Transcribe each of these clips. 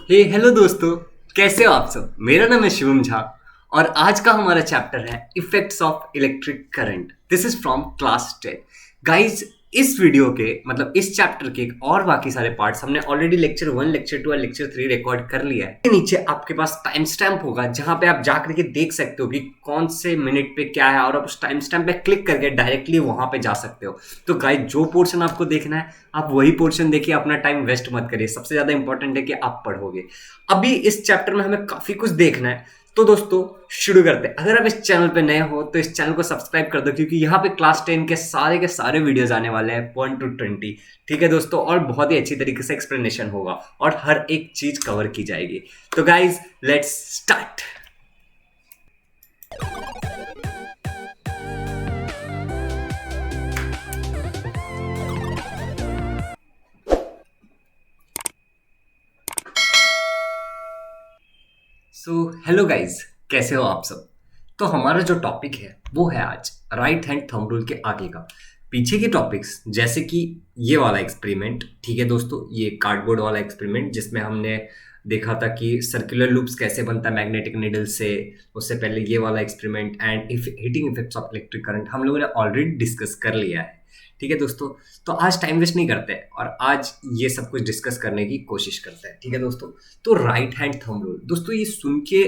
Hello दोस्तों। कैसे हो आप सब? मेरा नाम है शिवम झा और आज का हमारा चैप्टर है effects of electric current. This is from class 10। Guys, इस वीडियो के मतलब इस चैप्टर के और बाकी सारे पार्ट्स हमने ऑलरेडी लेक्चर 1, लेक्चर 2 और लेक्चर 3 रिकॉर्ड कर लिया है। नीचे आपके पास टाइम स्टैम्प होगा जहां पे आप जाकर के देख सकते हो कि कौन से मिनट पे क्या है और आप उस टाइम स्टैम्प पे क्लिक करके डायरेक्टली वहां पे जा सकते हो। तो गाइज, जो पोर्शन आपको देखना है आप वही पोर्शन देखिए, अपना टाइम वेस्ट मत करिए। सबसे ज्यादा इंपॉर्टेंट है कि आप पढ़ोगे। अभी इस चैप्टर में हमें काफी कुछ देखना है, तो दोस्तों शुरू करते हैं। अगर आप इस चैनल पे नए हो तो इस चैनल को सब्सक्राइब कर दो, क्योंकि यहाँ पे क्लास 10 के सारे वीडियोस आने वाले हैं 1 to 20। ठीक है दोस्तों, और बहुत ही अच्छी तरीके से एक्सप्लेनेशन होगा और हर एक चीज कवर की जाएगी। तो guys, let's start. So hello guys, कैसे हो आप सब? तो हमारा जो टॉपिक है वो है आज राइट हैंड थंब रूल के आगे का। पीछे के टॉपिक्स जैसे कि ये वाला एक्सपेरिमेंट, ठीक है दोस्तों, ये कार्डबोर्ड वाला एक्सपेरिमेंट जिसमें हमने देखा था कि सर्कुलर लूप्स कैसे बनता है मैग्नेटिक नीडल से। उससे पहले ये वाला experiment and if heating effects of electric current हम लोगों ने ऑलरेडी डिस्कस कर लिया है। ठीक है दोस्तों, तो आज टाइम वेस्ट नहीं करते और आज ये सब कुछ डिस्कस करने की कोशिश करते हैं। ठीक है दोस्तों, तो राइट हैंड थंब रूल, दोस्तों ये सुन के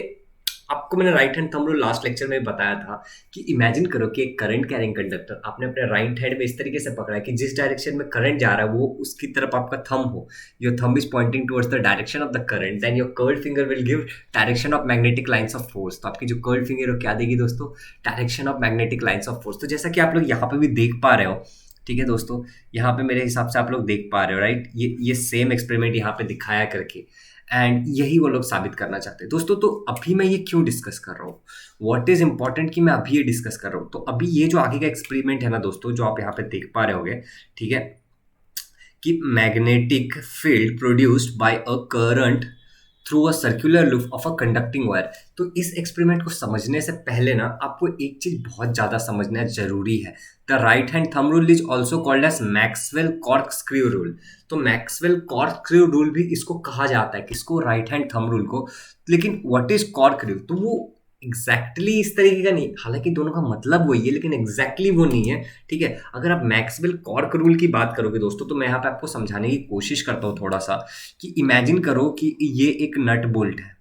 आपको मैंने right hand thumb rule last lecture में बताया था कि इमेजिन करो कि एक करंट कैरिंग कंडक्टर आपने अपने राइट हैंड में इस तरीके से पकड़ा है कि जिस डायरेक्शन में करंट जा रहा है वो उसकी तरफ आपका थंब हो। Your thumb is pointing towards the direction of the current, then your curved finger will give direction of magnetic lines of force. तो आपकी जो कर्व्ड फिंगर है क्या देगी दोस्तों? Direction of magnetic lines of force. तो जैसा कि आप लोग यहाँ पे भी देख पा रहे हो, ठीक है दोस्तों, यहाँ पे मेरे हिसाब से आप लोग देख पा रहे हो, राइट? ये सेम एक्सपेरिमेंट यहाँ पे दिखाया करके, एंड यही वो लोग साबित करना चाहते हैं दोस्तों। तो अभी मैं ये क्यों डिस्कस कर रहा हूँ, व्हाट इज इंपॉर्टेंट कि मैं अभी ये डिस्कस कर रहा हूँ? तो अभी ये जो आगे का एक्सपेरिमेंट है ना दोस्तों, जो आप यहाँ पे देख पा रहे होगे, ठीक है, कि magnetic field produced by a current through a circular loop of a conducting wire. तो इस एक्सपेरिमेंट को समझने से पहले ना आपको एक चीज बहुत ज्यादा समझना जरूरी है। The right hand thumb rule is also called as Maxwell corkscrew rule. तो मैक्सवेल कॉर्कस्क्रू रूल भी इसको कहा जाता है, किसको? राइट हैंड थंब रूल को। लेकिन व्हाट इज कॉर्कस्क्रू, तो वो एग्जैक्टली इस तरीके का नहीं, हालांकि दोनों का मतलब वही है लेकिन एग्जैक्टली वो नहीं है। ठीक है, अगर आप मैक्सवेल कॉर्क रूल की बात करोगे दोस्तों, तो मैं यहाँ पे आपको समझाने की कोशिश करता हूँ थोड़ा सा कि इमेजिन करो कि ये एक नट बोल्ट है,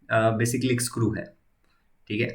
बेसिकली एक स्क्रू है। ठीक है,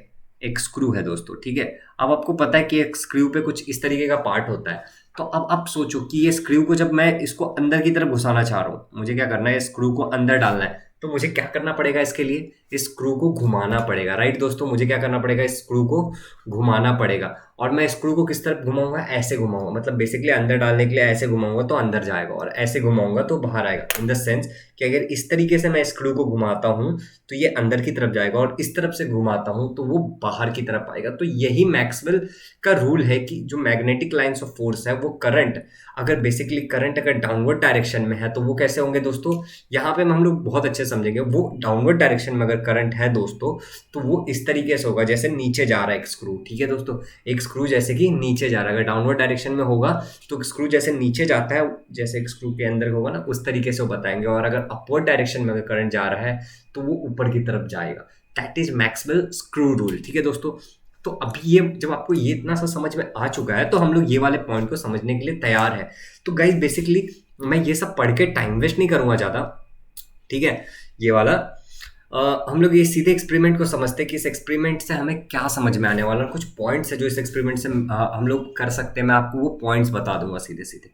एक स्क्रू है दोस्तों। ठीक है, अब आपको पता है कि एक स्क्रू पे कुछ इस तरीके का पार्ट होता है। तो अब आप सोचो कि ये स्क्रू को जब मैं इसको अंदर की तरफ घुसाना चाह रहा हूँ, मुझे क्या करना है? स्क्रू को अंदर डालना है। तो मुझे क्या करना पड़ेगा? इसके लिए इस स्क्रू को घुमाना पड़ेगा, राइट दोस्तों? मुझे क्या करना पड़ेगा? इस स्क्रू को घुमाना पड़ेगा। और मैं स्क्रू को किस तरफ घुमाऊंगा? ऐसे घुमाऊंगा, मतलब बेसिकली अंदर डालने के लिए ऐसे घुमाऊंगा तो अंदर जाएगा, और ऐसे घुमाऊंगा तो बाहर आएगा। इन द सेंस कि अगर इस तरीके से मैं स्क्रू को घुमाता हूं तो ये अंदर की तरफ जाएगा, और इस तरफ से घुमाता हूं तो वो बाहर की तरफ आएगा। तो यही मैक्सवेल का रूल है कि जो मैग्नेटिक लाइंस ऑफ फोर्स है, वो करंट अगर बेसिकली करंट अगर डाउनवर्ड डायरेक्शन में है तो वो कैसे होंगे दोस्तों? यहाँ पे हम लोग बहुत अच्छे समझेंगे। वो डाउनवर्ड डायरेक्शन में अगर करंट है दोस्तों, तो वो इस तरीके से होगा जैसे नीचे जा रहा है एक स्क्रू। ठीक है दोस्तों, एक स्क्रू जैसे कि नीचे जा रहा है, अगर डाउनवर्ड डायरेक्शन में होगा तो स्क्रू जैसे नीचे जाता है, जैसे एक स्क्रू के अंदर होगा ना, उस तरीके से वो बताएंगे। और अगर अपवर्ड डायरेक्शन में अगर करंट जा रहा है तो वो ऊपर की तरफ जाएगा। That is Maxwell screw rule. ठीक है दोस्तों, तो अभी ये जब आपको ये इतना सा समझ में आ चुका है तो हम लोग ये वाले पॉइंट को समझने के लिए तैयार है। तो गाइस, बेसिकली मैं ये सब पढ़ के टाइम वेस्ट नहीं करूंगा ज्यादा। ठीक है, ये वाला हम लोग ये सीधे एक्सपेरिमेंट को समझते हैं कि इस एक्सपेरिमेंट से हमें क्या समझ में आने वाला है। कुछ पॉइंट्स है जो इस एक्सपेरिमेंट से हम लोग कर सकते हैं। मैं आपको वो पॉइंट्स बता दूंगा सीधे सीधे।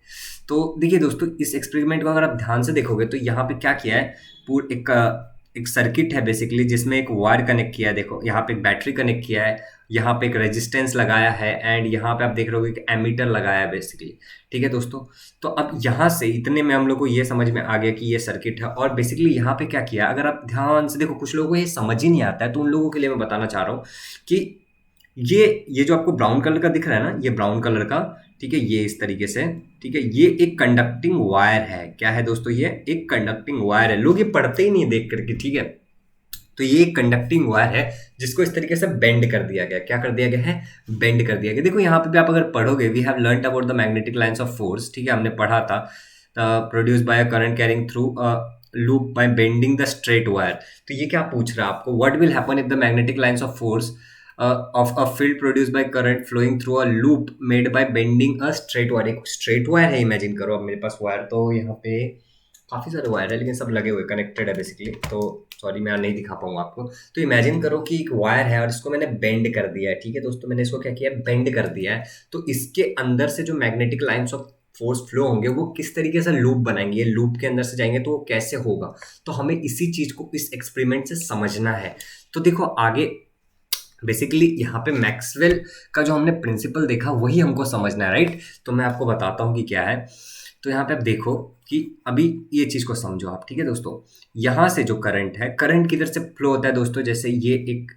तो देखिए दोस्तों, इस एक्सपेरिमेंट को अगर आप ध्यान से देखोगे तो यहाँ पे क्या किया है, पूरा एक सर्किट है बेसिकली, जिसमें एक वायर कनेक्ट किया है। देखो यहाँ पे एक बैटरी कनेक्ट किया है, यहाँ पे एक रेजिस्टेंस लगाया है, एंड यहाँ पे आप देख रहे हो एक एमीटर लगाया है बेसिकली। ठीक है दोस्तों, तो अब यहाँ से इतने में हम लोग को ये समझ में आ गया कि ये सर्किट है। और बेसिकली यहाँ पे क्या किया, अगर आप ध्यान से देखो, कुछ लोगों को ये समझ ही नहीं आता है, तो उन लोगों के लिए मैं बताना चाह रहा हूँ कि ये जो आपको ब्राउन कलर का दिख रहा है ना, ये ब्राउन कलर का, ठीक है, ये इस तरीके से, ठीक है, ये एक कंडक्टिंग वायर है। क्या है दोस्तों? ये एक कंडक्टिंग वायर है। लोग ये पढ़ते ही नहीं देख करके। ठीक है, तो ये एक कंडक्टिंग वायर है जिसको इस तरीके से बेंड कर दिया गया। क्या कर दिया गया है? बेंड कर दिया गया। देखो यहाँ पे भी आप अगर पढ़ोगे, we have learned about the magnetic lines of force. ठीक है, हमने पढ़ा था, produce by a current carrying through loop by bending the straight wire. तो ये क्या पूछ रहा है आपको, what will happen if the magnetic lines of force of a field produce by current flowing through a loop made by bending a straight wire. एक straight wire है, imagine करो। अब मेरे पास वायर तो यहाँ पे काफ़ी सारे वायर है, लेकिन सब लगे हुए कनेक्टेड है बेसिकली, तो सॉरी मैं नहीं दिखा पाऊंगा आपको। तो इमेजिन करो कि एक वायर है और इसको मैंने बेंड कर दिया है, ठीक है दोस्तों, मैंने इसको क्या किया है, बेंड कर दिया है। तो इसके अंदर से जो magnetic lines of force flow होंगे वो किस तरीके से लूप बनाएंगे, ये लूप के अंदर से जाएंगे तो वो कैसे होगा। तो हमें इसी चीज को इस एक्सपेरिमेंट से समझना है। तो देखो आगे बेसिकली यहाँ पे मैक्सवेल का जो हमने प्रिंसिपल देखा वही हमको समझना है, राइट। तो मैं आपको बताता हूँ कि क्या है। तो यहाँ पे आप देखो कि अभी ये चीज़ को समझो आप, ठीक है दोस्तों। यहाँ से जो करंट है, करंट किधर से फ्लो होता है दोस्तों, जैसे ये एक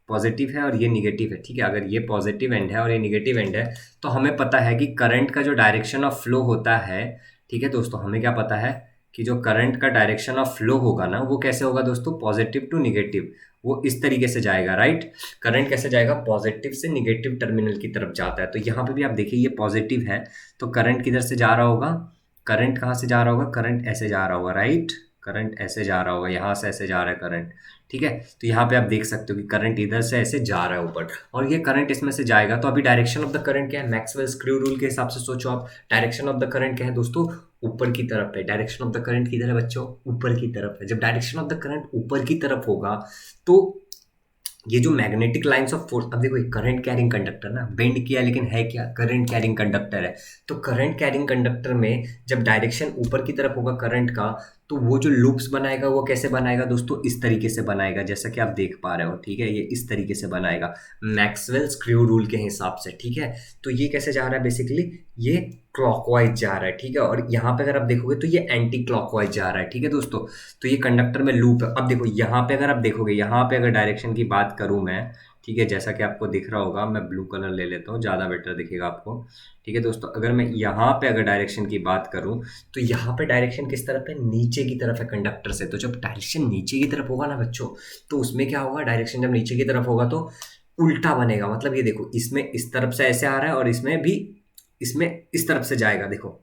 पॉजिटिव है और ये निगेटिव है, ठीक है। अगर ये पॉजिटिव एंड है और ये निगेटिव एंड है तो हमें पता है कि करंट का जो डायरेक्शन ऑफ फ्लो होता है, ठीक है दोस्तों, हमें क्या पता है कि जो करंट का डायरेक्शन ऑफ फ्लो होगा ना वो कैसे होगा दोस्तों, पॉजिटिव टू निगेटिव, वो इस तरीके से जाएगा, राइट। करंट कैसे जाएगा, पॉजिटिव से निगेटिव टर्मिनल की तरफ जाता है। तो यहाँ पे भी आप देखिए ये पॉजिटिव है तो करंट किधर से जा रहा होगा, करंट कहाँ से जा रहा होगा, करंट ऐसे जा रहा होगा, राइट। करंट ऐसे जा रहा होगा, यहाँ से ऐसे जा रहा है करंट, ठीक है। तो यहाँ पे आप देख सकते हो कि करंट इधर से ऐसे जा रहा है ऊपर और ये करंट इसमें से जाएगा। तो अभी डायरेक्शन ऑफ द करंट क्या है, मैक्सवेल स्क्रू रूल के हिसाब से सोचो आप, डायरेक्शन ऑफ द करंट क्या है दोस्तों, ऊपर की तरफ है। डायरेक्शन ऑफ द करंट किधर है बच्चों, ऊपर की तरफ है। जब डायरेक्शन ऑफ द करंट ऊपर की तरफ होगा तो ये जो मैग्नेटिक लाइंस ऑफ फोर्स, अब देखो एक करंट कैरिंग कंडक्टर ना, बेंड किया लेकिन है क्या, करंट कैरिंग कंडक्टर है। तो करंट कैरिंग कंडक्टर में जब डायरेक्शन ऊपर की तरफ होगा करंट का, तो वो जो लूप्स बनाएगा वो कैसे बनाएगा दोस्तों, इस तरीके से बनाएगा, जैसा कि आप देख पा रहे हो, ठीक है। ये इस तरीके से बनाएगा मैक्सवेल स्क्रू रूल के हिसाब से, ठीक है। तो ये कैसे जा रहा है, बेसिकली ये क्लॉकवाइज जा रहा है, ठीक है। और यहाँ पे अगर आप देखोगे तो ये एंटी क्लॉकवाइज जा रहा है, ठीक है दोस्तों। तो ये कंडक्टर में लूप है। अब देखो यहाँ पे अगर आप देखोगे, यहाँ पे अगर डायरेक्शन की बात करूँ मैं, ठीक है, जैसा कि आपको दिख रहा होगा, मैं ब्लू कलर ले लेता हूँ, ज़्यादा बेटर दिखेगा आपको, ठीक है दोस्तों। अगर मैं यहाँ पे अगर डायरेक्शन की बात करूँ तो यहाँ पे डायरेक्शन किस तरफ है, नीचे की तरफ है कंडक्टर से। तो जब डायरेक्शन नीचे की तरफ होगा ना बच्चों, तो उसमें क्या होगा, डायरेक्शन जब नीचे की तरफ होगा तो उल्टा बनेगा। मतलब ये देखो, इसमें इस तरफ से ऐसे आ रहा है और इसमें भी, इसमें इस तरफ से जाएगा। देखो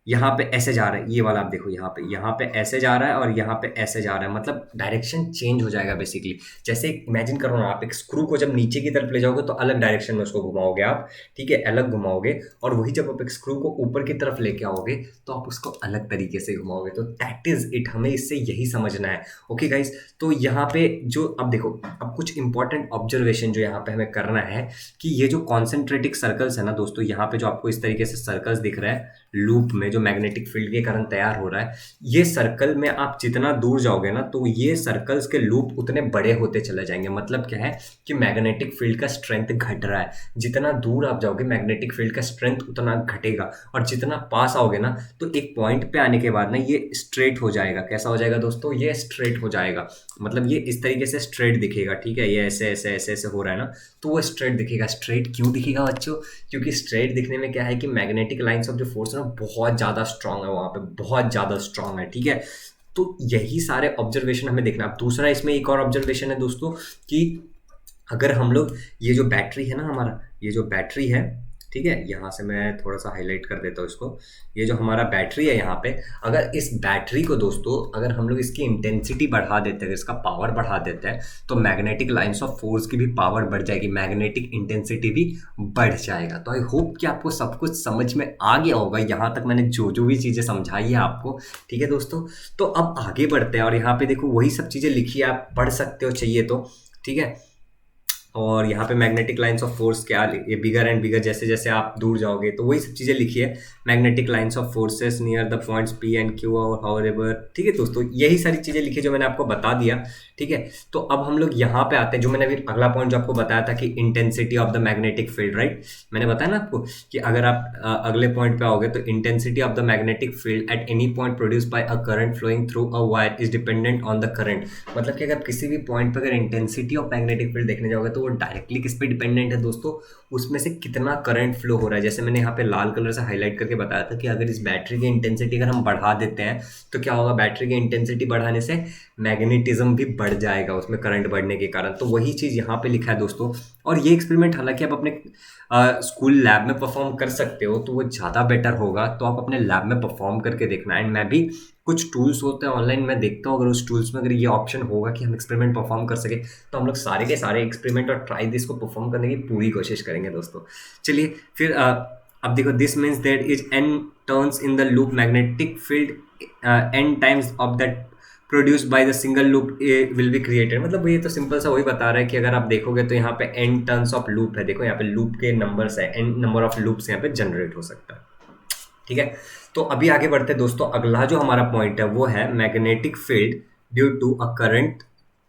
यहाँ पे ऐसे जा रहा है, ये वाला आप देखो, यहाँ पे ऐसे जा रहा है और यहाँ पे ऐसे जा रहा है, मतलब डायरेक्शन चेंज हो जाएगा बेसिकली। जैसे इमेजिन करो ना, आप एक स्क्रू को जब नीचे की तरफ ले जाओगे तो अलग डायरेक्शन में उसको घुमाओगे आप, ठीक है, अलग घुमाओगे। और वही जब आप एक स्क्रू को ऊपर की तरफ लेके आओगे तो आप उसको अलग तरीके से घुमाओगे। तो दैट इज इट, हमें इससे यही समझना है। ओके गाइज, तो यहाँ पे जो अब देखो, अब कुछ इंपॉर्टेंट ऑब्जर्वेशन जो यहाँ पे हमें करना है कि ये जो कॉन्सेंट्रेटिक सर्कल्स है ना दोस्तों, यहाँ पे जो आपको इस तरीके से सर्कल्स दिख रहा है लूप में, जो मैग्नेटिक फील्ड के कारण तैयार हो रहा है, ये सर्कल में आप जितना दूर जाओगे ना तो ये सर्कल्स के लूप उतने बड़े होते चले जाएंगे। मतलब क्या है कि मैग्नेटिक फील्ड का स्ट्रेंथ घट रहा है। जितना दूर आप जाओगे मैग्नेटिक फील्ड का स्ट्रेंथ उतना घटेगा, और जितना पास आओगे ना तो एक पॉइंट पे आने के बाद ना ये स्ट्रेट हो जाएगा। कैसा हो जाएगा दोस्तों, ये स्ट्रेट हो जाएगा, मतलब ये इस तरीके से स्ट्रेट दिखेगा, ठीक है। ये ऐसे ऐसे ऐसे ऐसे हो रहा है ना, तो वो स्ट्रेट दिखेगा। स्ट्रेट क्यों दिखेगा बच्चों, क्योंकि स्ट्रेट दिखने में क्या है कि मैग्नेटिक लाइंस ऑफ जो फोर्स है ना बहुत ज़्यादा स्ट्रांग है, वहाँ पे बहुत ज़्यादा स्ट्रांग है, ठीक है। तो यही सारे ऑब्जर्वेशन हमें देखना। अब दूसरा इसमें एक और ऑब्जर्वेशन है दोस्तों कि अगर हम लोग ये जो बैटरी है ना हमारा, ये जो बैटरी है, ठीक है, यहाँ से मैं थोड़ा सा हाईलाइट कर देता हूँ इसको। ये जो हमारा बैटरी है यहाँ पे, अगर इस बैटरी को दोस्तों अगर हम लोग इसकी इंटेंसिटी बढ़ा देते हैं, इसका पावर बढ़ा देते हैं, तो मैग्नेटिक लाइंस ऑफ फोर्स की भी पावर बढ़ जाएगी, मैग्नेटिक इंटेंसिटी भी बढ़ जाएगा। तो आई होप कि आपको सब कुछ समझ में आ गया होगा, यहाँ तक मैंने जो जो भी चीज़ें समझाई है आपको, ठीक है दोस्तों। तो अब आगे बढ़ते हैं और यहाँ पे देखो वही सब चीज़ें लिखी है, आप पढ़ सकते हो चाहिए तो, ठीक है। और यहाँ पे मैग्नेटिक लाइंस ऑफ फोर्स क्या, ये बिगर एंड बिगर, जैसे जैसे आप दूर जाओगे तो वही सब चीज़ें लिखी है। Magnetic lines of forces near the points P and Q और हाउएवर, ठीक है दोस्तों, यही सारी चीज़ें लिखी जो मैंने आपको बता दिया, ठीक है। तो अब हम लोग यहाँ पे आते हैं, जो मैंने अभी अगला पॉइंट जो आपको बताया था कि intensity of the magnetic field, right. मैंने बताया ना आपको कि अगर आप अगले पॉइंट पे आओगे तो intensity of the magnetic field at any point produce by a current flowing through a wire is dependent on the current. मतलब कि अगर किसी भी पॉइंट पर अगर इंटेंसिटी ऑफ मैग्नेटिक फील्ड देखने जाओगे तो वो डायरेक्टली किस पे डिपेंडेंट है दोस्तों, उसमें से कितना करंट फ्लो हो रहा है। जैसे मैंने यहाँ पे लाल कलर से हाईलाइट करके बताया था कि अगर इस बैटरी की इंटेंसिटी अगर हम बढ़ा देते हैं तो क्या होगा, बैटरी की इंटेंसिटी बढ़ाने से मैग्नेटिज्म भी बढ़ जाएगा उसमें करंट बढ़ने के कारण। तो वही चीज़ यहाँ पे लिखा है दोस्तों। और ये एक्सपेरिमेंट हालांकि आप अपने स्कूल लैब में परफॉर्म कर सकते हो तो वो ज़्यादा बेटर होगा, तो आप अपने लैब में परफॉर्म करके देखना। एंड मैं भी कुछ टूल्स होते हैं ऑनलाइन, मैं देखता हूँ अगर उस टूल्स में अगर ये ऑप्शन होगा कि हम एक्सपेरिमेंट परफॉर्म कर सके तो हम लोग सारे के सारे एक्सपेरिमेंट और ट्राई दिस को परफॉर्म करने की पूरी कोशिश करेंगे दोस्तों। चलिए फिर अब देखो, this means that is n turns in the loop magnetic field n times of that produce by the single loop will be created. मतलब ये तो सिंपल सा वही बता रहा है कि अगर आप देखोगे तो यहाँ पे एन टर्न्स ऑफ लूप है, देखो यहाँ पे लूप के नंबर्स है, एन नंबर ऑफ लूप्स यहाँ पे जनरेट हो सकता है। ठीक है, तो अभी आगे बढ़ते हैं दोस्तों। अगला जो हमारा पॉइंट है वो है magnetic field due to a current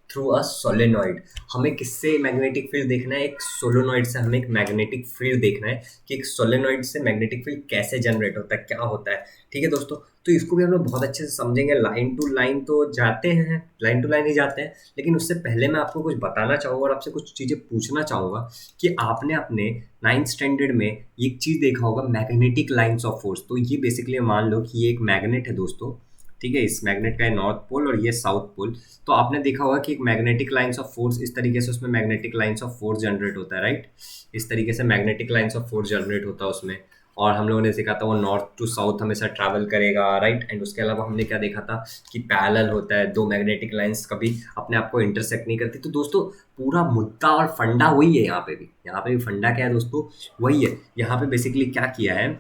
through a solenoid. हमें किससे मैग्नेटिक फील्ड देखना है? एक सोलेनॉइड से हमें एक मैग्नेटिक फील्ड देखना है कि एक सोलेनॉइड से मैग्नेटिक फील्ड कैसे जनरेट होता है, क्या होता है। ठीक है दोस्तों, तो इसको भी हम लोग बहुत अच्छे से समझेंगे। लाइन टू लाइन तो जाते हैं, लाइन टू लाइन ही जाते हैं, लेकिन उससे पहले मैं आपको कुछ बताना चाहूँगा और आपसे कुछ चीज़ें पूछना चाहूँगा कि आपने अपने 9th स्टैंडर्ड में एक चीज़ देखा होगा, मैग्नेटिक लाइन्स ऑफ फोर्स। तो ये बेसिकली मान लो कि ये एक मैग्नेट है दोस्तों, ठीक है, इस मैग्नेट का है नॉर्थ पोल और ये साउथ पोल। तो आपने देखा होगा कि एक मैग्नेटिक लाइन्स ऑफ फोर्स, इस तरीके से उसमें magnetic lines of force generate होता है, राइट। इस तरीके से magnetic lines of force generate होता है उसमें, और हम लोगों ने सीखा था वो नॉर्थ टू साउथ हमेशा ट्रैवल करेगा, राइट। एंड उसके अलावा हमने क्या देखा था कि पैरेलल होता है, दो मैग्नेटिक लाइन्स कभी अपने आप को इंटरसेक्ट नहीं करती। तो दोस्तों पूरा मुद्दा और फंडा वही है यहाँ पे भी। यहाँ पे भी फंडा क्या है दोस्तों? वही है। यहाँ पे बेसिकली क्या किया है,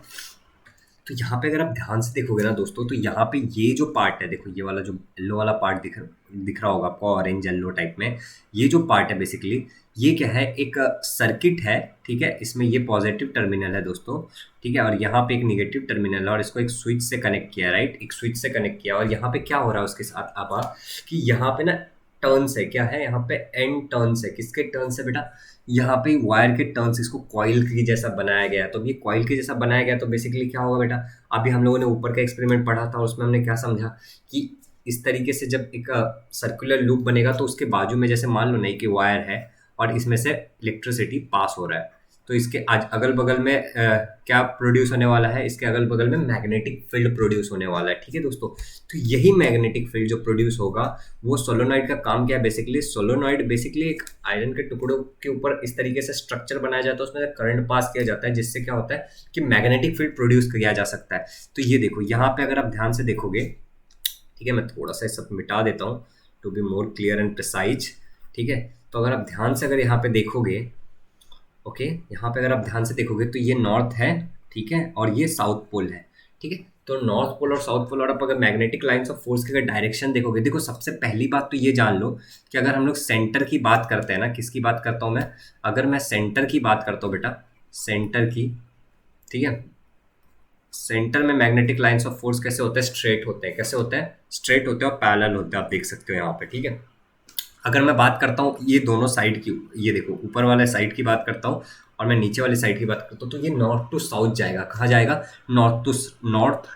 तो यहाँ पे अगर आप ध्यान से देखोगे ना दोस्तों, तो यहाँ पे ये जो पार्ट है, देखो ये वाला जो येलो वाला पार्ट दिख रहा होगा आपको, ऑरेंज येलो टाइप में, ये जो पार्ट है बेसिकली ये क्या है, एक सर्किट है, ठीक है। इसमें ये पॉजिटिव टर्मिनल है दोस्तों, ठीक है, और यहाँ पे एक निगेटिव टर्मिनल है और इसको एक स्विच से कनेक्ट किया, राइट, एक स्विच से कनेक्ट किया। और यहाँ पे क्या हो रहा है उसके साथ अब कि यहाँ पे ना टर्न्स है, क्या है यहाँ पे, एन टर्न्स है। किसके टर्न्स है बेटा? यहाँ पे वायर के टर्न्स, इसको कॉइल के जैसा बनाया गया है। तो ये कॉइल के जैसा बनाया गया, तो बेसिकली क्या होगा बेटा, अभी हम लोगों ने ऊपर का एक्सपेरिमेंट पढ़ा था, उसमें हमने क्या समझा कि इस तरीके से जब एक सर्कुलर लूप बनेगा तो उसके बाजू में जैसे मान लो नहीं कि वायर है और इसमें से इलेक्ट्रिसिटी पास हो रहा है, तो इसके आज अगल बगल में क्या प्रोड्यूस होने वाला है, इसके अगल बगल में मैग्नेटिक फील्ड प्रोड्यूस होने वाला है। ठीक है दोस्तों, तो यही मैग्नेटिक फील्ड जो प्रोड्यूस होगा वो सोलोनॉइड का काम क्या है बेसिकली। सोलोनॉइड बेसिकली एक आयरन के टुकड़ों के ऊपर इस तरीके से स्ट्रक्चर बनाया जाता है, उसमें करंट पास किया जाता है, जिससे क्या होता है कि मैग्नेटिक फील्ड प्रोड्यूस किया जा सकता है। तो ये देखो यहाँ पे अगर आप ध्यान से देखोगे, ठीक है, मैं थोड़ा सा सब मिटा देता हूँ to be more clear and precise. ठीक है, तो अगर आप ध्यान से अगर यहाँ पे देखोगे, ओके, यहाँ पे अगर आप ध्यान से देखोगे तो ये नॉर्थ है, ठीक है, और ये साउथ पोल है। ठीक है, तो नॉर्थ पोल और साउथ पोल, और आप अगर मैग्नेटिक लाइंस ऑफ फोर्स की अगर डायरेक्शन देखोगे, देखो सबसे पहली बात तो ये जान लो कि अगर हम लोग सेंटर की बात करते हैं ना, किसकी बात करता हूँ मैं, अगर मैं सेंटर की बात करता हूँ बेटा, सेंटर की, ठीक है, सेंटर में मैग्नेटिक लाइंस ऑफ फोर्स कैसे होते हैं, स्ट्रेट होते हैं। कैसे होते हैं? स्ट्रेट होते हैं और पैरेलल होते हैं, आप देख सकते हो यहाँ पे। ठीक है, अगर मैं बात करता हूँ ये दोनों साइड की, ये देखो ऊपर वाले साइड की बात करता हूँ और मैं नीचे वाली साइड की बात करता हूँ, तो ये नॉर्थ टू साउथ जाएगा। कहाँ जाएगा? North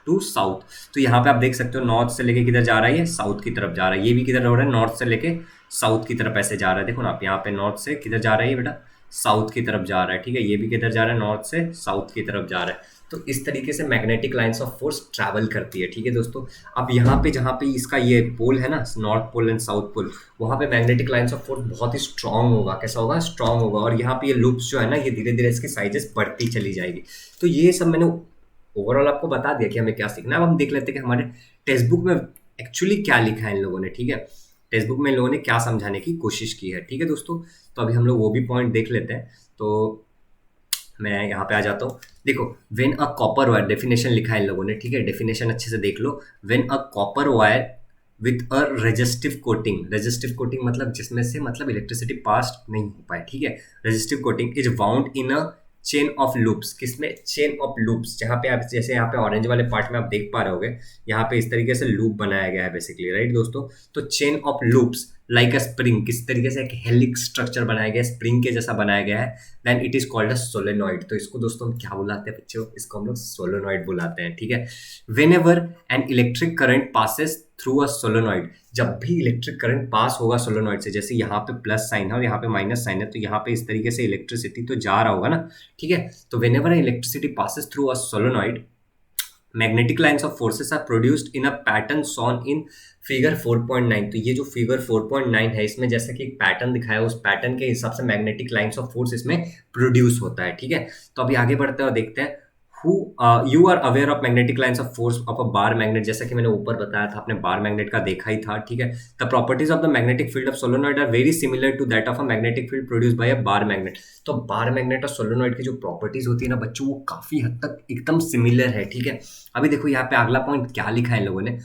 to south. तो यहाँ पे आप देख सकते हो नॉर्थ से लेके किधर जा रहा है, ये साउथ की तरफ जा रहा है। ये भी किधर हो रहा है? नॉर्थ से लेके साउथ की तरफ ऐसे जा रहा है। देखो ना आप, यहाँ पे नॉर्थ से किधर जा रहा है ये बेटा, साउथ की तरफ जा रहा है। ठीक है, ये भी किधर जा रहा है? नॉर्थ से साउथ की तरफ जा रहा है। तो इस तरीके से magnetic lines of force travel करती है। ठीक है दोस्तों, अब यहाँ पे जहाँ पे इसका ये पोल है ना, north pole and south pole, वहाँ पे मैग्नेटिक लाइंस ऑफ फोर्स बहुत ही स्ट्रांग होगा। कैसा होगा? स्ट्रांग होगा। और यहाँ पे ये लूप्स जो है ना, ये धीरे धीरे इसकी साइजेस बढ़ती चली जाएगी। तो ये सब मैंने ओवरऑल आपको बता दिया कि हमें क्या सीखना है। अब हम देख लेते हैं कि हमारे टेक्स्ट बुक में एक्चुअली क्या लिखा है इन लोगों ने। ठीक है, टेक्स्ट बुक में इन लोगों ने क्या समझाने की कोशिश की है। ठीक है दोस्तों, तो अभी हम लोग वो भी पॉइंट देख लेते हैं। तो मैं यहाँ पे आ जाता हूँ। देखो, when a copper wire, definition लिखा है इन लोगों ने। ठीक है, डेफिनेशन अच्छे से देख लो। When a copper wire with a resistive coating, resistive coating मतलब जिसमें से मतलब इलेक्ट्रिसिटी पास नहीं हो पाए। ठीक है, resistive coating is wound in a chain of loops. किसमें? Chain of loops. जहाँ पे आप जैसे यहाँ पे ऑरेंज वाले पार्ट में आप देख पा रहे होगे, यहाँ पे इस तरीके से लूप बनाया गया है बेसिकली, राइट दोस्तों। तो chain of loops like a spring, किस तरीके से एक हेलिक्स स्ट्रक्चर बनाया गया है, स्प्रिंग के जैसा बनाया गया है, then it is called a solenoid. तो इसको दोस्तों हम क्या बुलाते हैं बच्चों? इसको हम लोग सोलेनॉइड बुलाते हैं। ठीक है, when ever an electric current passes through a solenoid, जब भी इलेक्ट्रिक करंट पास होगा सोलेनॉइड से, जैसे यहाँ पे प्लस साइन है और यहाँ पे माइनस साइन है, तो यहाँ पे इस तरीके से इलेक्ट्रिसिटी तो जा रहा होगा ना। ठीक है, तो whenever electricity passes through a solenoid, magnetic lines of forces are produced in a pattern shown in figure 4.9। तो ये जो फिगर 4.9 है, इसमें जैसे कि एक पैटर्न दिखाया है, उस पैटर्न के हिसाब से मैग्नेटिक लाइन्स ऑफ फोर्स इसमें प्रोड्यूस होता है। ठीक है, तो अभी आगे बढ़ते हैं और देखते हैं who you are aware of magnetic lines of force of a bar magnet, जैसा कि मैंने ऊपर बताया था, आपने बार मैग्नेट का देखा ही था, ठीक है। The properties of the magnetic field of solenoid are very similar to that of a magnetic field produced by a bar magnet. तो बार मैग्नेट और सोलोनॉइड की जो प्रॉपर्टीज होती है ना बच्चों, वो काफी हद तक एकदम सिमिलर है, ठीक है। अभी देखो यहाँ पे अगला पॉइंट क्या लिखा है इन लोगों ने,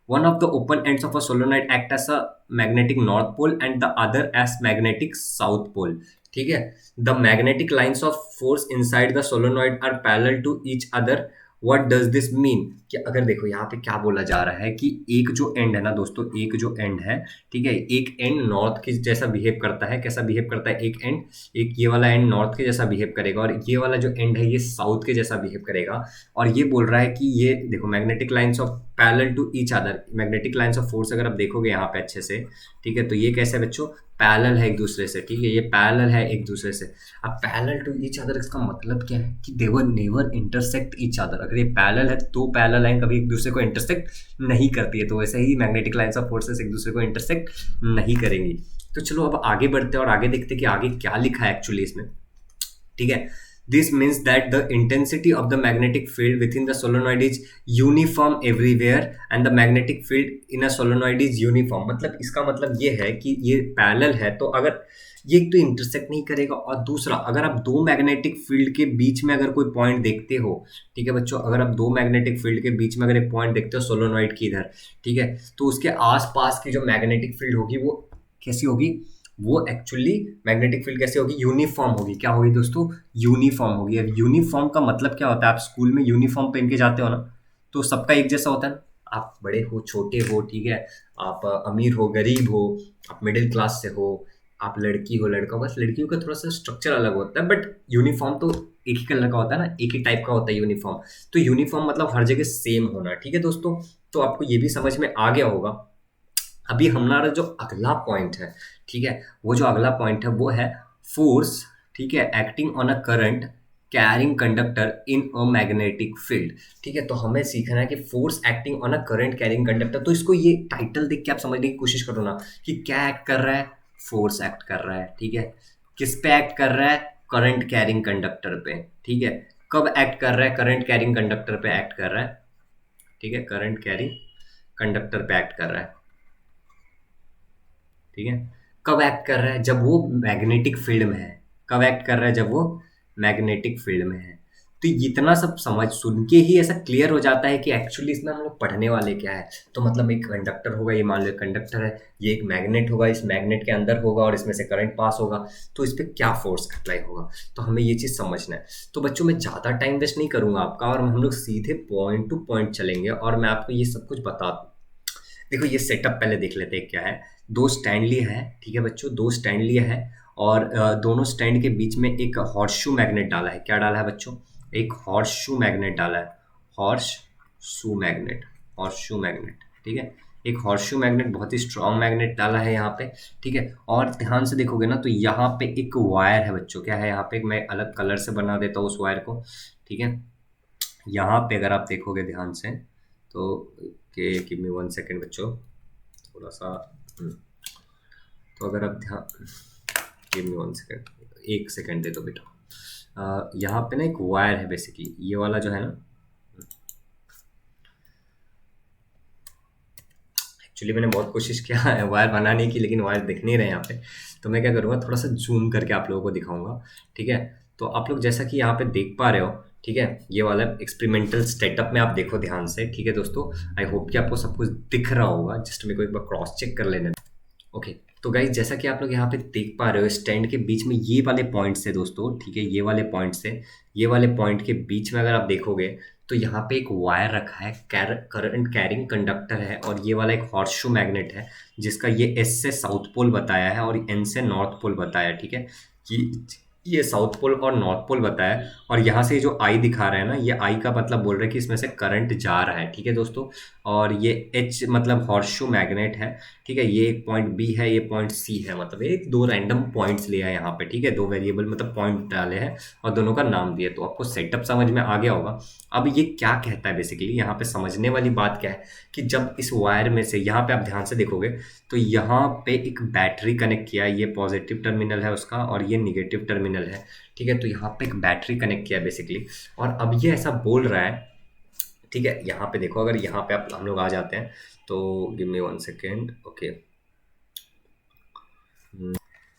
one of the open ends of a solenoid act as a magnetic north pole and the other as magnetic south pole, ठीक है। the magnetic lines of force inside the solenoid are parallel to each other. what does this mean? कि अगर देखो यहाँ पे क्या बोला जा रहा है कि एक जो एंड है ना दोस्तों, एक जो एंड है, ठीक है, एक एंड नॉर्थ के जैसा बिहेव करता है। कैसा बिहेव करता है? एक एंड, एक ये वाला एंड नॉर्थ के जैसा बिहेव करेगा और ये वाला जो एंड है ये साउथ के जैसा बिहेव करेगा। और ये बोल रहा है कि ये देखो magnetic lines of parallel to each other, magnetic lines of force अगर आप देखोगे यहाँ पे अच्छे से, ठीक है, तो ये कैसे है बच्चों? पैरेलल है एक दूसरे से, ठीक है, ये पैरेलल है एक दूसरे से। अब पैरेलल टू ईच अदर इसका मतलब क्या है कि they were never intersect each other. अगर ये पैरेलल है तो पैरेलल लाइन कभी एक दूसरे को इंटरसेक्ट नहीं करती है, तो वैसे ही मैग्नेटिक लाइंस ऑफ फोर्सेस एक दूसरे को इंटरसेक्ट नहीं करेंगी। तो चलो अब आगे बढ़ते हैं और आगे देखते हैं कि आगे क्या लिखा है एक्चुअली इसमें, ठीक है। This means that the intensity of the magnetic field within the solenoid is uniform everywhere and the magnetic field in a solenoid is uniform। मतलब इसका मतलब ये है कि ये पैरेलल है, तो अगर ये एक तो इंटरसेक्ट नहीं करेगा, और दूसरा अगर आप दो मैग्नेटिक फील्ड के बीच में अगर कोई पॉइंट देखते हो, ठीक है बच्चों, अगर आप दो मैग्नेटिक फील्ड के बीच में अगर एक पॉइंट देखते हो सोलोनॉइड की इधर, ठीक है, तो उसके आसपास की जो मैग्नेटिक फील्ड होगी वो कैसी होगी? वो एक्चुअली मैग्नेटिक फील्ड कैसे होगी? यूनिफॉर्म होगी। क्या होगी दोस्तों? यूनिफॉर्म होगी। अब यूनिफॉर्म का मतलब क्या होता है? आप स्कूल में यूनिफॉर्म पहन के जाते हो ना, तो सबका एक जैसा होता है ना। आप बड़े हो छोटे हो, ठीक है, आप अमीर हो गरीब हो, आप मिडिल क्लास से हो, आप लड़की हो लड़का हो, बस लड़कियों का थोड़ा सा स्ट्रक्चर अलग होता है, बट यूनिफॉर्म तो एक ही कलर का होता है ना, एक ही टाइप का होता है यूनिफॉर्म। तो यूनिफॉर्म मतलब हर जगह सेम होना, ठीक है दोस्तों। तो आपको ये भी समझ में आ गया होगा। अभी हमारा जो अगला पॉइंट है, ठीक है, वो जो अगला पॉइंट है वो है फोर्स, ठीक है, acting on a current carrying conductor in a magnetic field, ठीक है। तो हमें सीखना है कि force acting on a current carrying conductor. तो इसको ये टाइटल देख के आप समझने की कोशिश करो ना कि क्या एक्ट कर रहा है? फोर्स एक्ट कर रहा है, ठीक है। किस पे एक्ट कर रहा है? करंट कैरिंग कंडक्टर पे, ठीक है। कब एक्ट कर रहा है? करंट कैरिंग कंडक्टर पे एक्ट कर रहा है, ठीक है, करंट कैरिंग कंडक्टर पे एक्ट कर रहा है, ठीक है। कब एक्ट कर रहा है? जब वो मैग्नेटिक फील्ड में है। कब एक्ट कर रहा है? जब वो मैग्नेटिक फील्ड में है। तो इतना सब समझ सुन के ही ऐसा क्लियर हो जाता है कि एक्चुअली इसमें हम लोग पढ़ने वाले क्या है। तो मतलब एक कंडक्टर होगा, ये मान लो कंडक्टर है, ये एक मैग्नेट होगा, इस मैग्नेट के अंदर होगा और इसमें से करंट पास होगा, तो इस पर क्या फोर्स अप्लाई होगा, तो हमें ये चीज़ समझना है। तो बच्चों मैं ज़्यादा टाइम वेस्ट नहीं करूँगा आपका, और हम लोग सीधे पॉइंट टू पॉइंट चलेंगे और मैं आपको ये सब कुछ बता दूँ। देखो ये सेटअप पहले देख लेते हैं क्या है। दो स्टैंड लिया है, ठीक है बच्चों, दो स्टैंड लिया है और दोनों स्टैंड के बीच में एक हॉर्स शू मैग्नेट डाला है। क्या डाला है बच्चों? एक हॉर्स शू मैग्नेट डाला है। Horse shoe magnet, horse shoe magnet, ठीक है। एक हॉर्स शू मैग्नेट, बहुत ही स्ट्रॉन्ग मैग्नेट डाला है यहाँ पे, ठीक है। और ध्यान से देखोगे ना तो यहाँ पे एक वायर है बच्चों। क्या है यहाँ पे? मैं अलग कलर से बना देता हूँ उस वायर को, ठीक है। यहाँ पे अगर आप देखोगे ध्यान से तो गिव मी 1 सेकेंड बच्चों, थोड़ा सा तो अगर आप ध्यान, गिव मी 1 सेकेंड, 1 सेकेंड दे दो बेटा। यहाँ पे ना एक वायर है बेसिकली, ये वाला जो है ना, एक्चुअली मैंने बहुत कोशिश किया है वायर बनाने की, लेकिन वायर दिख नहीं रहे यहाँ पे। तो मैं क्या करूँगा, थोड़ा सा जूम करके आप लोगों को दिखाऊंगा, ठीक है। तो आप लोग जैसा कि यहाँ पे देख पा रहे हो, ठीक है, ये वाला एक्सपेरिमेंटल सेटअप में आप देखो ध्यान से, ठीक है दोस्तों। आई होप कि आपको सब कुछ दिख रहा होगा, जस्ट मेरे को एक बार क्रॉस चेक कर लेने। ओके, तो गाइज जैसा कि आप लोग यहाँ पे देख पा रहे हो, स्टैंड के बीच में ये वाले पॉइंट्स है दोस्तों, ठीक है, ये वाले पॉइंट्स है। ये वाले पॉइंट के बीच में अगर आप देखोगे तो यहाँ पे एक वायर रखा है, करंट कैरिंग कंडक्टर है, और ये वाला एक हॉर्सशू मैग्नेट है जिसका ये एस से साउथ पोल बताया है और एन से नॉर्थ पोल बताया, ठीक है। ये साउथ पोल और नॉर्थ पोल बताया, और यहाँ से जो आई दिखा रहा है ना, ये आई का मतलब बोल रहा है कि इसमें से करंट जा रहा है, ठीक है दोस्तों। और ये एच मतलब हॉर्सशू मैग्नेट है, ठीक है। ये एक पॉइंट बी है, ये पॉइंट सी है, मतलब एक दो रैंडम पॉइंट्स लिया है यहाँ पे, ठीक है। दो वेरिएबल मतलब पॉइंट डाले हैं और दोनों का नाम दिया, तो आपको सेटअप समझ में आ गया होगा। अब ये क्या कहता है बेसिकली, यहाँ पे समझने वाली बात क्या है कि जब इस वायर में से, यहाँ पे आप ध्यान से देखोगे तो यहाँ पे एक बैटरी कनेक्ट किया है, ये पॉजिटिव टर्मिनल है उसका और ये निगेटिव टर्मिनल टर्मिनल है, ठीक है। तो यहाँ पे एक बैटरी कनेक्ट किया है बेसिकली, और अब ये ऐसा बोल रहा है, ठीक है। यहाँ पे देखो, अगर यहाँ पे आप हम लोग आ जाते हैं तो गिव मी 1 सेकेंड, ओके।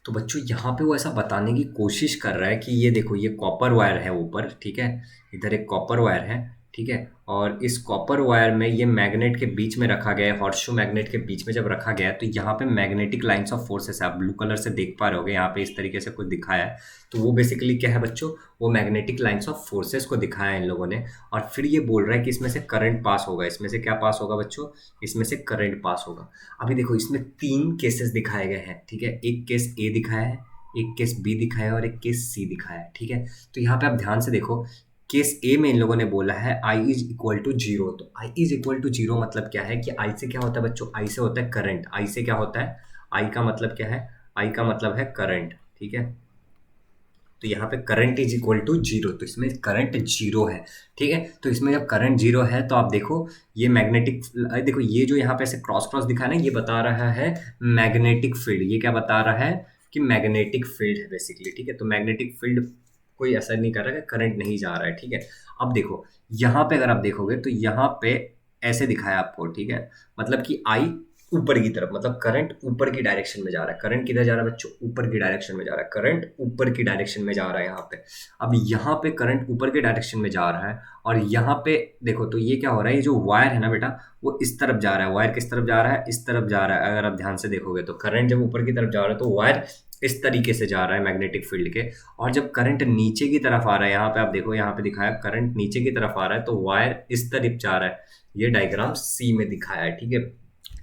तो बच्चों यहाँ पे वो ऐसा बताने की कोशिश कर रहा है कि ये देखो, ये कॉपर वायर है ऊपर, ठीक है। इधर एक कॉपर वायर है, ठीक है। और इस कॉपर वायर में ये मैग्नेट के बीच में रखा गया है, हॉर्सशू मैग्नेट के बीच में जब रखा गया है तो यहाँ पे मैग्नेटिक लाइंस ऑफ फोर्सेस आप ब्लू कलर से देख पा रहे होगे, यहाँ पे इस तरीके से कुछ दिखाया है। तो वो बेसिकली क्या है बच्चों, वो मैग्नेटिक लाइंस ऑफ फोर्सेस को दिखाया है इन लोगों ने। और फिर ये बोल रहा है कि इसमें से करंट पास होगा, इसमें से क्या पास होगा बच्चों, इसमें से करंट पास होगा। अभी देखो इसमें 3 केसेस दिखाए गए हैं, ठीक है। एक केस ए दिखाया है, एक केस बी दिखाया है और एक केस सी दिखाया है, ठीक है। तो यहाँ पे आप ध्यान से देखो, केस ए में इन लोगों ने बोला है I is equal to zero. तो I is equal to zero मतलब क्या है कि I से क्या होता है बच्चों, I से होता है करंट। I से क्या होता है, I का मतलब क्या है, I का मतलब है करंट, ठीक है। तो यहाँ पे current is equal to zero, तो इसमें करंट जीरो है, ठीक है। तो इसमें जब करंट जीरो है तो आप देखो ये मैग्नेटिक, देखो ये जो यहाँ पे ऐसे क्रॉस क्रॉस दिखा है ना, ये बता रहा है मैग्नेटिक फील्ड। ये क्या बता रहा है कि मैग्नेटिक फील्ड है बेसिकली, ठीक है। तो मैग्नेटिक फील्ड कोई असर नहीं कर रहा है, करंट नहीं जा रहा है, ठीक है। अब देखो यहाँ पे अगर आप देखोगे तो यहाँ पे ऐसे दिखाया आपको, ठीक है। मतलब कि आई ऊपर की तरफ, मतलब करंट ऊपर की डायरेक्शन में जा रहा है। करंट किधर जा रहा है बच्चों, ऊपर की डायरेक्शन में जा रहा है। करंट ऊपर की डायरेक्शन में जा रहा है यहाँ पे। अब यहाँ पे करंट ऊपर के डायरेक्शन में जा रहा है, और यहाँ पे देखो तो ये क्या हो रहा है, ये जो वायर है ना बेटा, वो इस तरफ जा रहा है। वायर किस तरफ जा रहा है, इस तरफ जा रहा है। अगर आप ध्यान से देखोगे तो करंट जब ऊपर की तरफ जा रहा है तो वायर इस तरीके से जा रहा है मैग्नेटिक फील्ड के, और जब करंट नीचे की तरफ आ रहा है, यहाँ पे आप देखो, यहाँ पे दिखाया करंट नीचे की तरफ आ रहा है तो वायर इस तरफ जा रहा है। ये डायग्राम सी में दिखाया है, ठीक है,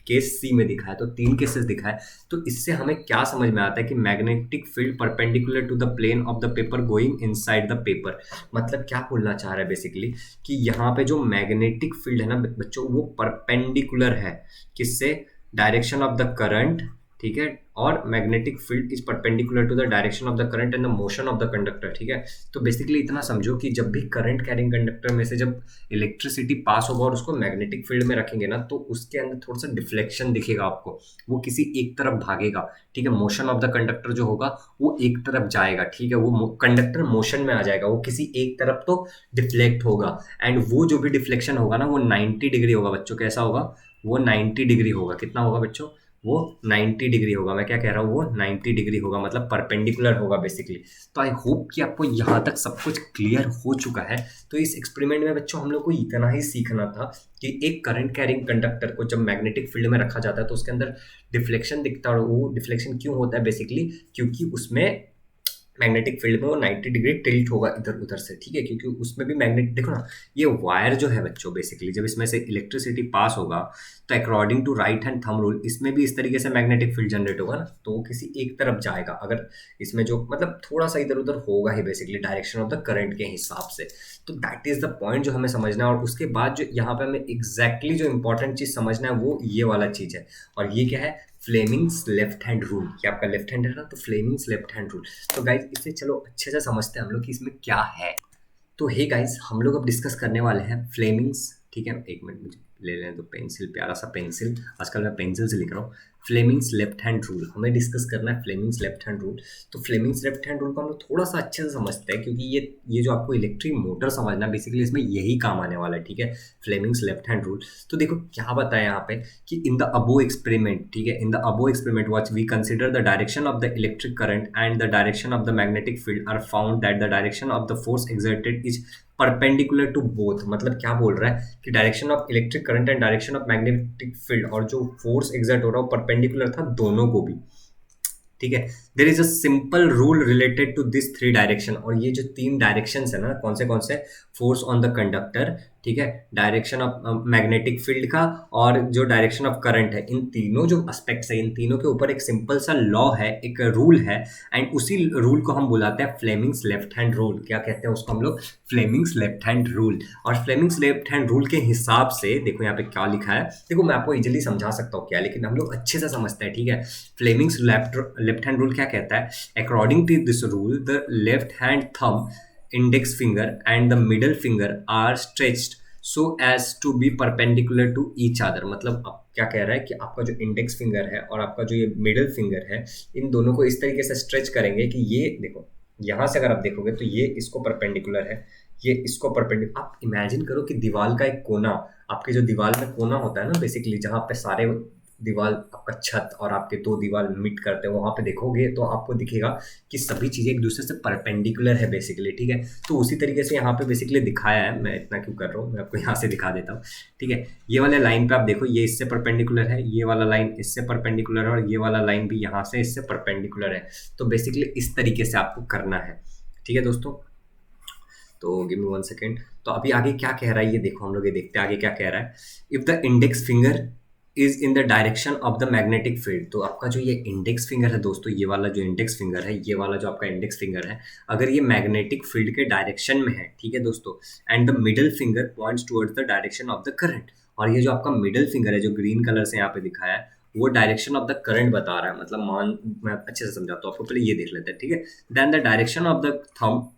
केस सी में दिखा है। तो 3 केसेस दिखा है। तो इससे हमें क्या समझ में आता है कि magnetic field perpendicular to the plane of the paper going inside the paper. मतलब क्या बोलना चाह रहा है बेसिकली कि यहाँ पे जो मैग्नेटिक फील्ड है ना बच्चों, वो परपेंडिकुलर है किससे, डायरेक्शन ऑफ द करंट, ठीक है। और magnetic field is perpendicular to the direction of the current and the motion of the conductor, ठीक है। तो बेसिकली इतना समझो कि जब भी करंट कैरिंग कंडक्टर में से जब इलेक्ट्रिसिटी पास होगा और उसको मैग्नेटिक फील्ड में रखेंगे ना, तो उसके अंदर थोड़ा सा डिफ्लेक्शन दिखेगा आपको, वो किसी एक तरफ भागेगा, ठीक है। मोशन ऑफ द कंडक्टर जो होगा वो एक तरफ जाएगा, ठीक है। वो कंडक्टर मोशन में आ जाएगा, वो किसी एक तरफ तो डिफ्लेक्ट होगा, एंड वो जो भी डिफ्लेक्शन होगा ना वो 90 डिग्री होगा बच्चों। कैसा होगा, वो 90 डिग्री होगा। कितना होगा बच्चों, वो 90 डिग्री होगा। मैं क्या कह रहा हूँ, वो 90 डिग्री होगा, मतलब परपेंडिकुलर होगा बेसिकली। तो आई होप कि आपको यहाँ तक सब कुछ क्लियर हो चुका है। तो इस एक्सपेरिमेंट में बच्चों हम लोग को इतना ही सीखना था कि एक करंट कैरिंग कंडक्टर को जब मैग्नेटिक फील्ड में रखा जाता है तो उसके अंदर डिफ्लेक्शन दिखता है। वो डिफ्लेक्शन क्यों होता है बेसिकली, क्योंकि उसमें मैग्नेटिक फील्ड में वो 90 डिग्री टिल्ट होगा इधर उधर से, ठीक है। क्योंकि उसमें भी मैग्नेट, देखो ना, ये वायर जो है बच्चों बेसिकली जब इसमें से इलेक्ट्रिसिटी पास होगा तो according to right hand thumb rule इसमें भी इस तरीके से मैग्नेटिक फील्ड जनरेट होगा ना, तो वो किसी एक तरफ जाएगा। अगर इसमें जो मतलब थोड़ा सा इधर उधर होगा ही basically direction of the current के हिसाब से। तो दैट इज द पॉइंट जो हमें समझना है। और उसके बाद जो यहाँ पे हमें एग्जैक्टली जो इंपॉर्टेंट चीज समझना है वो ये वाला चीज है, और ये क्या है, फ्लेमिंग्स लेफ्ट हैंड रूल। ये आपका लेफ्ट हैंड है ना, तो फ्लेमिंग्स लेफ्ट हैंड रूल। तो गाइज इसे चलो अच्छे से समझते हैं हम लोग कि इसमें क्या है। तो हे गाइज हम लोग अब डिस्कस करने वाले हैं फ्लेमिंग्स, ठीक है। एक मिनट मुझे ले लें तो पेंसिल, प्यारा सा पेंसिल, आजकल मैं पेंसिल से लिख रहा हूँ। फ्लेमिंग्स लेफ्ट हैंड रूल हमें डिस्कस करना है, फ्लेमिंग्स लेफ्ट हैंड रूल। तो फ्लेमिंग्स लेफ्ट हैंड रूल को हम लोग थोड़ा सा अच्छे से समझते हैं, क्योंकि ये जो आपको इलेक्ट्रिक मोटर समझना बेसिकली इसमें यही काम आने वाला है, ठीक है। Fleming's left hand rule. तो देखो क्या बताया यहाँ पे कि इन द अबो एक्सपेरिमेंट, ठीक है, in the above experiment what we consider the direction of the electric current and the direction of the magnetic field are found that the direction of the force exerted is perpendicular to both. मतलब क्या बोल रहा है कि direction of electric current and direction of magnetic field, और जो force exert हो रहा है वो परपेंडिकुलर था दोनों को भी, ठीक है। There is a simple rule related to this 3 direction. और ये जो 3 डायरेक्शन है ना, कौन से, फोर्स ऑन द कंडक्टर, ठीक है, डायरेक्शन ऑफ मैग्नेटिक फील्ड का और जो डायरेक्शन ऑफ करंट है, इन तीनों जो एस्पेक्ट्स है, इन तीनों के ऊपर एक सिंपल सा लॉ है, एक रूल है, एंड उसी रूल को हम बुलाते हैं फ्लेमिंग्स लेफ्ट हैंड रूल। क्या कहते हैं उसको हम लोग, फ्लेमिंग्स लेफ्ट हैंड रूल। और फ्लेमिंग्स लेफ्ट हैंड रूल के हिसाब से देखो यहाँ पे क्या लिखा है, देखो मैं आपको इजिली समझा सकता हूँ क्या, लेकिन हम लोग अच्छे से समझते हैं, ठीक है। फ्लेमिंग्स लेफ्ट हैंड रूल क्या कहता है, according to this rule the left hand thumb, index finger and the middle finger are stretched so as to be perpendicular to each other। मतलब अब क्या कह रहा है कि आपका जो इंडेक्स फिंगर है और आपका जो ये मिडिल फिंगर है, इन दोनों को इस तरीके से स्ट्रेच करेंगे कि ये देखो यहाँ से अगर आप देखोगे तो ये इसको परपेंडिकुलर है, ये इसको परपेंडिकुलर। आप इमेजिन करो कि दीवार का एक कोना, आपके जो दीवार में कोना होता है ना बेसिकली, जहाँ पे सारे दीवार, आपका छत और आपके दो दीवार मीट करते हैं, वहाँ पे देखोगे तो आपको दिखेगा कि सभी चीज़ें एक दूसरे से परपेंडिकुलर है बेसिकली, ठीक है। तो उसी तरीके से यहाँ पे बेसिकली दिखाया है, मैं इतना क्यों कर रहा हूँ, मैं आपको यहाँ से दिखा देता हूँ, ठीक है। ये वाले लाइन पे आप देखो, ये इससे परपेंडिकुलर है, ये वाला लाइन इससे परपेंडिकुलर है, और ये वाला लाइन भी यहाँ से इससे परपेंडिकुलर है। तो बेसिकली इस तरीके से आपको करना है, ठीक है दोस्तों। तो गिव मी 1 सेकेंड। तो अभी आगे क्या कह रहा है ये देखो, हम लोग ये देखते हैं आगे क्या कह रहा है। If the index finger is in the direction of the magnetic field, तो आपका जो ये इंडेक्स फिंगर है दोस्तों, ये वाला जो इंडेक्स फिंगर है, ये वाला जो आपका इंडेक्स फिंगर है, अगर ये मैग्नेटिक फील्ड के डायरेक्शन में है, ठीक है दोस्तों, and the middle finger points towards the direction of the current, और ये जो आपका मिडल फिंगर है जो ग्रीन कलर से यहाँ पे दिखाया है, वो डायरेक्शन ऑफ द करंट बता रहा है, मतलब मैं अच्छे से समझाता हूँ आपको, पहले ये देख लेते हैं, ठीक है। Then the direction of the thumb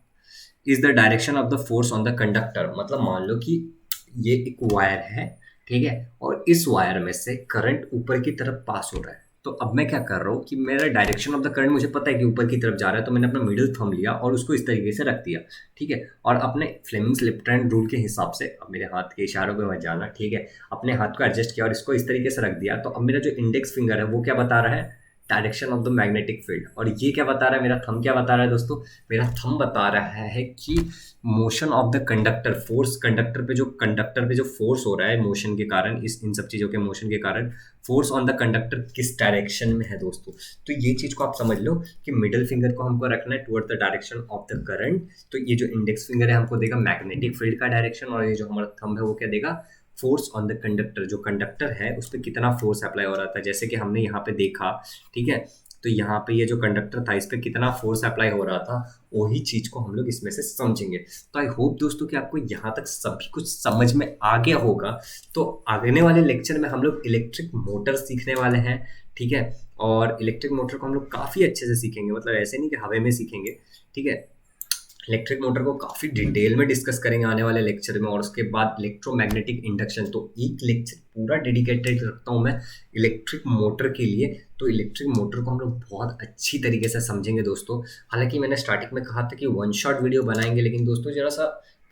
is the direction of the force on the conductor, मतलब मान लो कि ये एक वायर है, ठीक है, और इस वायर में से करंट ऊपर की तरफ पास हो रहा है। तो अब मैं क्या कर रहा हूँ कि मेरा डायरेक्शन ऑफ द करंट मुझे पता है कि ऊपर की तरफ जा रहा है, तो मैंने अपना मिडिल थंब लिया और उसको इस तरीके से रख दिया, ठीक है। और अपने फ्लेमिंग्स लेफ्ट हैंड रूल के हिसाब से, अब मेरे हाथ के इशारों पे मत जाना, ठीक है, अपने हाथ को एडजस्ट किया और इसको इस तरीके से रख दिया। तो अब मेरा जो इंडेक्स फिंगर है वो क्या बता रहा है, direction of the magnetic field, और ये क्या बता रहा है, मेरा थंब क्या बता रहा है दोस्तों, मेरा थंब बता रहा है कि motion of the conductor, force conductor पे जो फोर्स हो रहा है मोशन के कारण, इस इन सब चीज़ों के मोशन के कारण फोर्स ऑन द कंडक्टर किस डायरेक्शन में है दोस्तों। तो ये चीज़ को आप समझ लो कि मिडिल फिंगर को हमको रखना है toward the direction of the current, तो ये जो इंडेक्स फिंगर है हमको देगा मैग्नेटिक फील्ड का डायरेक्शन, और ये जो हमारा थंब है वो क्या देगा, फोर्स ऑन द कंडक्टर, जो कंडक्टर है उस पर कितना फोर्स अप्लाई हो रहा था, जैसे कि हमने यहाँ पे देखा, ठीक है। तो यहाँ पे ये जो कंडक्टर था इस पर कितना फोर्स अप्लाई हो रहा था, वही चीज को हम लोग इसमें से समझेंगे। तो आई होप दोस्तों कि आपको यहाँ तक सभी कुछ समझ में आ गया होगा। तो आगने वाले लेक्चर में हम लोग इलेक्ट्रिक मोटर सीखने वाले हैं, ठीक है, और इलेक्ट्रिक मोटर को हम लोग काफ़ी अच्छे से सीखेंगे, मतलब ऐसे नहीं कि हवा में सीखेंगे, ठीक है। इलेक्ट्रिक मोटर को काफ़ी डिटेल में डिस्कस करेंगे आने वाले लेक्चर में, और उसके बाद इलेक्ट्रोमैग्नेटिक इंडक्शन, तो एक लेक्चर पूरा डेडिकेटेड रखता हूँ मैं इलेक्ट्रिक मोटर के लिए। तो इलेक्ट्रिक मोटर को हम लोग बहुत अच्छी तरीके से समझेंगे दोस्तों। हालांकि मैंने स्टार्टिंग में कहा था कि 1 शॉट वीडियो बनाएंगे, लेकिन दोस्तों जरा सा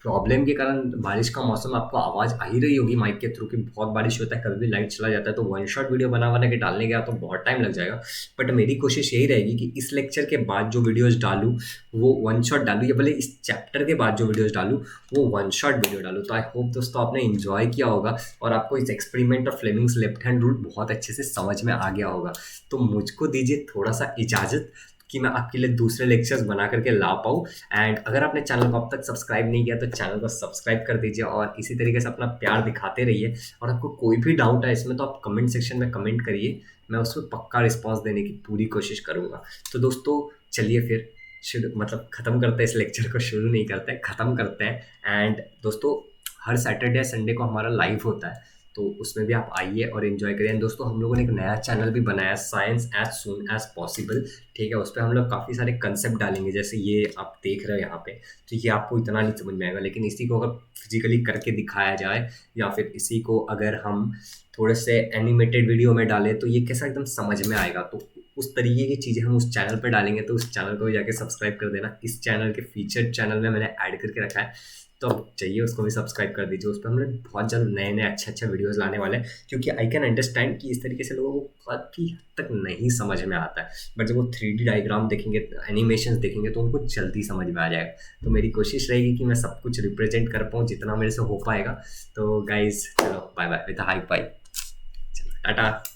प्रॉब्लम के कारण, बारिश का मौसम, आपको आवाज़ आ ही रही होगी माइक के थ्रू कि बहुत बारिश होता है, कभी भी लाइट चला जाता है, तो 1 शॉट वीडियो बना के डालने गया तो बहुत टाइम लग जाएगा। बट मेरी कोशिश यही रहेगी कि इस लेक्चर के बाद जो वीडियोज़ डालूँ वो 1 शॉट डालूँ, या भले इस चैप्टर के बाद जो वीडियोज़ डालूँ वो 1 शॉट वीडियो डालूँ। तो आई होप दोस्तों आपने इन्जॉय किया होगा और आपको इस experiment of Fleming's left hand rule बहुत अच्छे से समझ में आ गया होगा। तो मुझको दीजिए थोड़ा सा इजाज़त कि मैं आपके लिए दूसरे लेक्चर्स बना करके ला पाऊँ। एंड अगर आपने चैनल को अब तक सब्सक्राइब नहीं किया तो चैनल को सब्सक्राइब कर दीजिए, और इसी तरीके से अपना प्यार दिखाते रहिए। और आपको कोई भी डाउट है इसमें तो आप कमेंट सेक्शन में कमेंट करिए, मैं उस पर पक्का रिस्पॉन्स देने की पूरी कोशिश करूँगा। तो दोस्तों चलिए फिर मतलब ख़त्म करते हैं इस लेक्चर को, शुरू नहीं करते हैं, ख़त्म करते हैं। एंड दोस्तों हर सैटरडे संडे को हमारा लाइव होता है, तो उसमें भी आप आइए और इन्जॉय करिए। दोस्तों हम लोगों ने एक नया चैनल भी बनाया, science as soon as possible, ठीक है। उस पर हम लोग काफ़ी सारे कंसेप्ट डालेंगे, जैसे ये आप देख रहे हो यहाँ पे, तो ये आपको इतना नहीं समझ में आएगा, लेकिन इसी को अगर फिजिकली करके दिखाया जाए, या फिर इसी को अगर हम थोड़े से एनिमेटेड वीडियो में डालें, तो ये कैसा एकदम समझ में आएगा। तो उस तरीके की चीज़ें हम उस चैनल पर डालेंगे, तो उस चैनल को भी जाके सब्सक्राइब कर देना। इस चैनल के फीचर्ड चैनल में मैंने ऐड करके रखा है, तो चाहिए उसको भी सब्सक्राइब कर दीजिए। उस पर हम लोग बहुत जल्द नए नए अच्छे वीडियोस लाने वाले हैं, क्योंकि आई कैन अंडरस्टैंड कि इस तरीके से लोगों को काफ़ी हद तक नहीं समझ में आता है, बट जब वो 3D डायग्राम देखेंगे, एनिमेशंस देखेंगे, तो उनको जल्दी समझ में आ जाएगा। तो मेरी कोशिश रहेगी कि मैं सब कुछ रिप्रेजेंट कर पाऊँ जितना मेरे से हो पाएगा। तो गाइज चलो bye bye with hi bye, चलो टाटा।